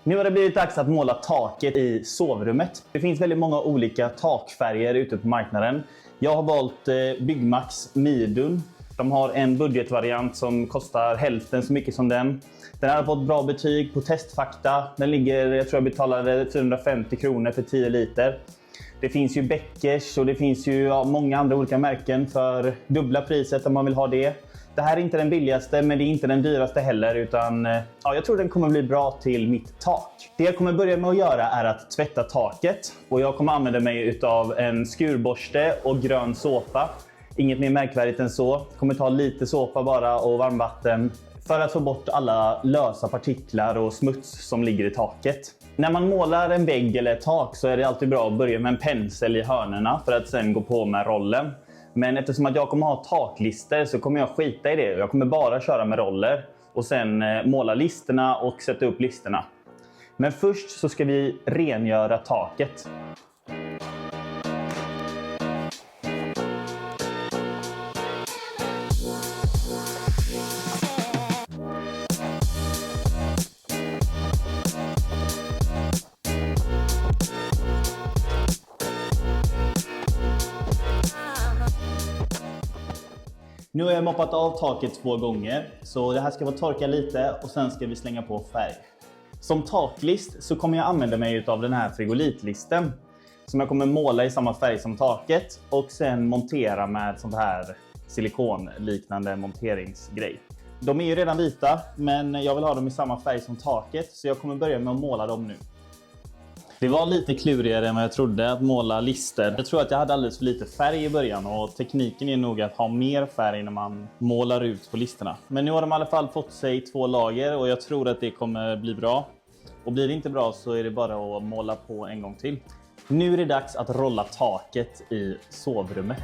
Nu har det blivit dags att måla taket i sovrummet. Det finns väldigt många olika takfärger ute på marknaden. Jag har valt Byggmax Midun. De har en budgetvariant som kostar hälften så mycket som den. Den har fått bra betyg på testfakta. Den ligger, jag tror jag betalade 450 kronor för 10 liter. Det finns ju Beckers och det finns ju många andra olika märken för dubbla priset om man vill ha det. Det här är inte den billigaste, men det är inte den dyraste heller, utan jag tror den kommer bli bra till mitt tak. Det jag kommer börja med att göra är att tvätta taket, och jag kommer använda mig av en skurborste och grön såpa. Inget mer märkvärdigt än så. Jag kommer ta lite såpa bara och varmvatten för att få bort alla lösa partiklar och smuts som ligger i taket. När man målar en vägg eller ett tak så är det alltid bra att börja med en pensel i hörnerna för att sen gå på med rollen. Men eftersom att jag kommer ha taklister så kommer jag skita i det. Jag kommer bara köra med roller och sen måla listerna och sätta upp listerna. Men först så ska vi rengöra taket. Nu har jag moppat av taket 2 gånger, så det här ska vara torka lite och sen ska vi slänga på färg. Som taklist så kommer jag använda mig av den här frigolitlisten som jag kommer måla i samma färg som taket och sen montera med sånt här silikonliknande monteringsgrej. De är ju redan vita, men jag vill ha dem i samma färg som taket, så jag kommer börja med att måla dem nu. Det var lite klurigare än vad jag trodde att måla lister. Jag tror att jag hade alldeles för lite färg i början, och tekniken är nog att ha mer färg när man målar ut på listerna. Men nu har de i alla fall fått sig 2 lager och jag tror att det kommer bli bra. Och blir det inte bra så är det bara att måla på en gång till. Nu är det dags att rolla taket i sovrummet.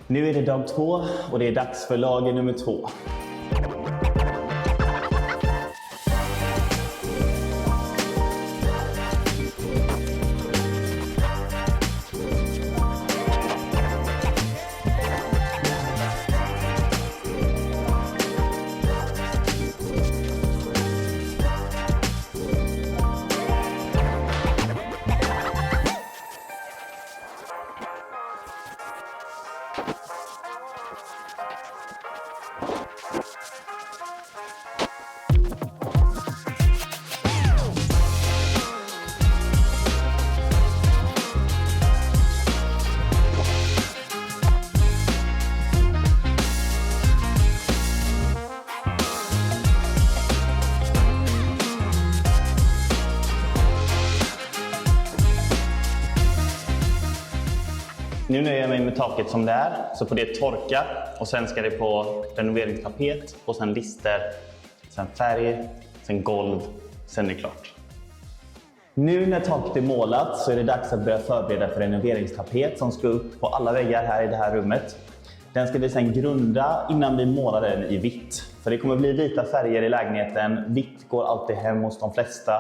Nu är det dag 2 och det är dags för lager nummer 2. Nu nöjer jag mig med taket som det är, så får det torka och sen ska det på renoveringstapet och sen lister, sen färg, sen golv, sen är det klart. Nu när taket är målat så är det dags att börja förbereda för renoveringstapet som ska upp på alla väggar här i det här rummet. Den ska vi sen grunda innan vi målar den i vitt. För det kommer bli vita färger i lägenheten. Vitt går alltid hem hos de flesta.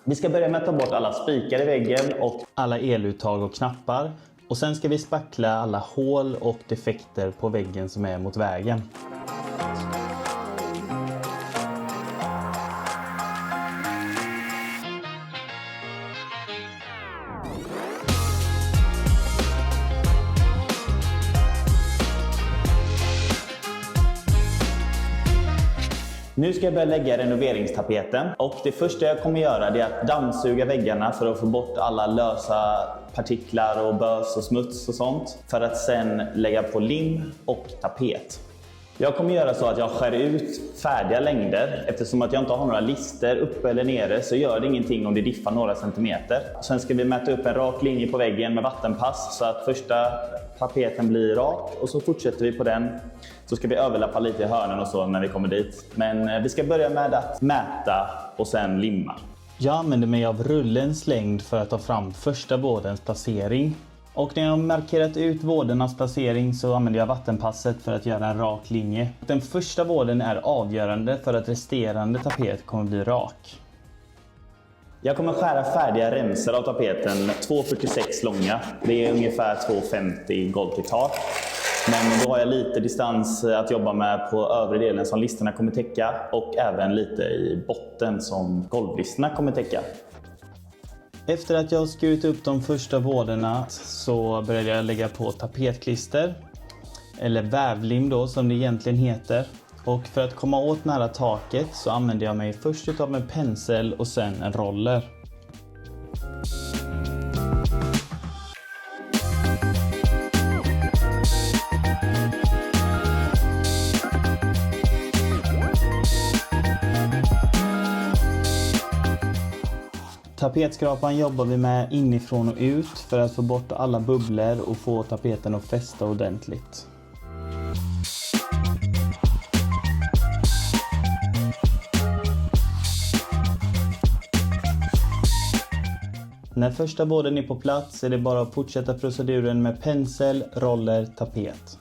Vi ska börja med att ta bort alla spikar i väggen och alla eluttag och knappar. Och sen ska vi spackla alla hål och defekter på väggen som är mot vägen. Nu ska jag börja lägga renoveringstapeten och det första jag kommer göra är att dammsuga väggarna för att få bort alla lösa partiklar och bös och smuts och sånt. För att sen lägga på lim och tapet. Jag kommer göra så att jag skär ut färdiga längder. Eftersom att jag inte har några lister uppe eller nere så gör det ingenting om det diffar några centimeter. Sen ska vi mäta upp en rak linje på väggen med vattenpass så att första tapeten blir rak och så fortsätter vi på den. Så ska vi överlappa lite i hörnen och så när vi kommer dit. Men vi ska börja med att mäta och sen limma. Jag använder mig av rullens längd för att ta fram första vårdens placering. Och när jag har markerat ut vårdernas placering så använder jag vattenpasset för att göra en rak linje. Den första vården är avgörande för att resterande tapet kommer bli rak. Jag kommer skära färdiga remsor av tapeten 2,46 långa. Det är ungefär 2,50 golv till tak. Men då har jag lite distans att jobba med på övre delen som listerna kommer täcka och även lite i botten som golvlisterna kommer täcka. Efter att jag har skurit upp de första vårderna så började jag lägga på tapetklister. Eller vävlim då som det egentligen heter. Och för att komma åt nära taket så använder jag mig först av en pensel och sen en roller. Tapetskrapan jobbar vi med inifrån och ut för att få bort alla bubblor och få tapeten att fästa ordentligt. När första vården är på plats är det bara att fortsätta proceduren med pensel, roller, tapet.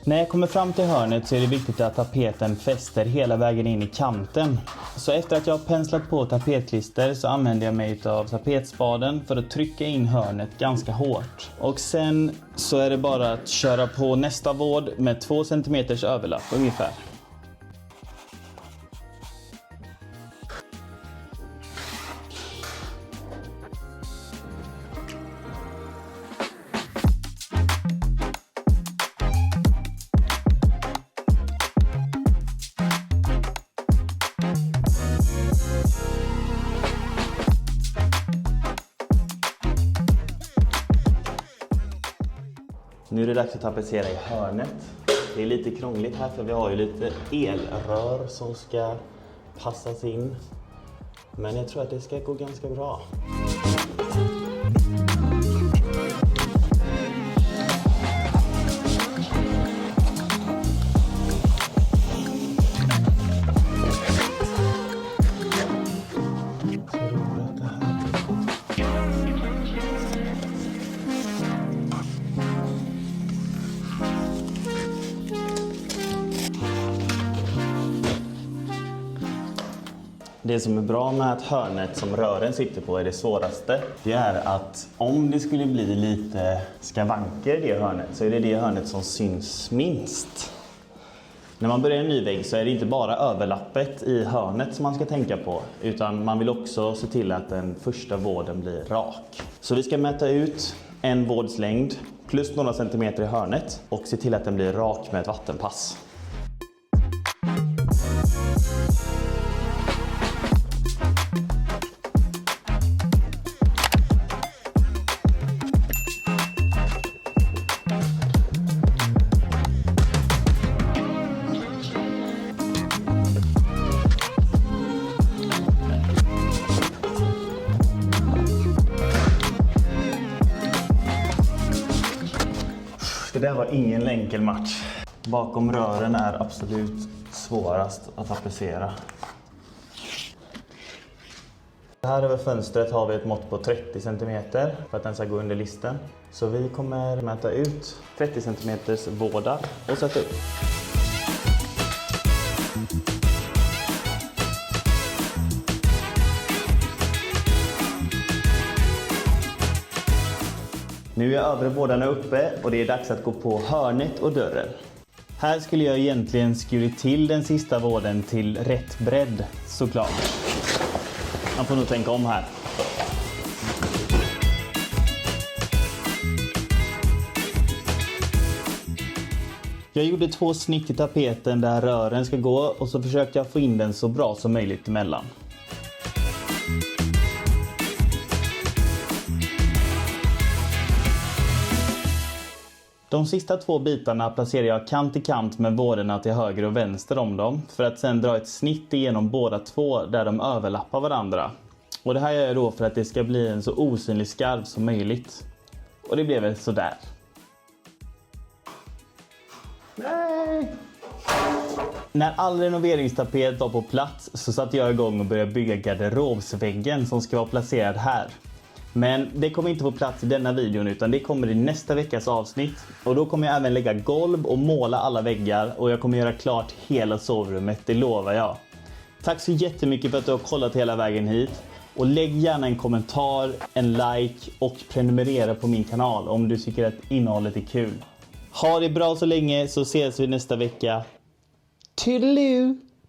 När jag kommer fram till hörnet så är det viktigt att tapeten fäster hela vägen in i kanten. Så efter att jag har penslat på tapetklister så använder jag mig av tapetspaden för att trycka in hörnet ganska hårt. Och sen så är det bara att köra på nästa vård med 2 cm överlapp ungefär. Nu är det dags att tapetsera i hörnet. Det är lite krångligt här för vi har ju lite elrör som ska passas in. Men jag tror att det ska gå ganska bra. Det som är bra med att hörnet som rören sitter på är det svåraste. Det är att om det skulle bli lite skavanker i det hörnet så är det hörnet som syns minst. När man börjar en ny vägg så är det inte bara överlappet i hörnet som man ska tänka på. Utan man vill också se till att den första vården blir rak. Så vi ska mäta ut en vårds längd plus några centimeter i hörnet och se till att den blir rak med ett vattenpass. Det där var ingen enkel match. Bakom rören är absolut svårast att tapetsera. Här över fönstret har vi ett mått på 30 cm för att den ska gå under listen. Så vi kommer mäta ut 30 cm vårdar och sätta upp. Nu är övre vårdarna uppe och det är dags att gå på hörnet och dörren. Här skulle jag egentligen skurit till den sista vården till rätt bredd, såklart. Man får nog tänka om här. Jag gjorde 2 snitt i tapeten där rören ska gå och så försökte jag få in den så bra som möjligt emellan. De sista 2 bitarna placerar jag kant i kant med vårdarna till höger och vänster om dem för att sedan dra ett snitt igenom båda 2 där de överlappar varandra. Och det här gör jag då för att det ska bli en så osynlig skarv som möjligt. Och det blev väl sådär. Nej! När all renoveringstapet var på plats så satte jag igång och började bygga garderobsväggen som ska vara placerad här. Men det kommer inte på plats i denna videon utan det kommer i nästa veckas avsnitt. Och då kommer jag även lägga golv och måla alla väggar och jag kommer göra klart hela sovrummet, det lovar jag. Tack så jättemycket för att du har kollat hela vägen hit. Och lägg gärna en kommentar, en like och prenumerera på min kanal om du tycker att innehållet är kul. Ha det bra så länge så ses vi nästa vecka. Toodaloo!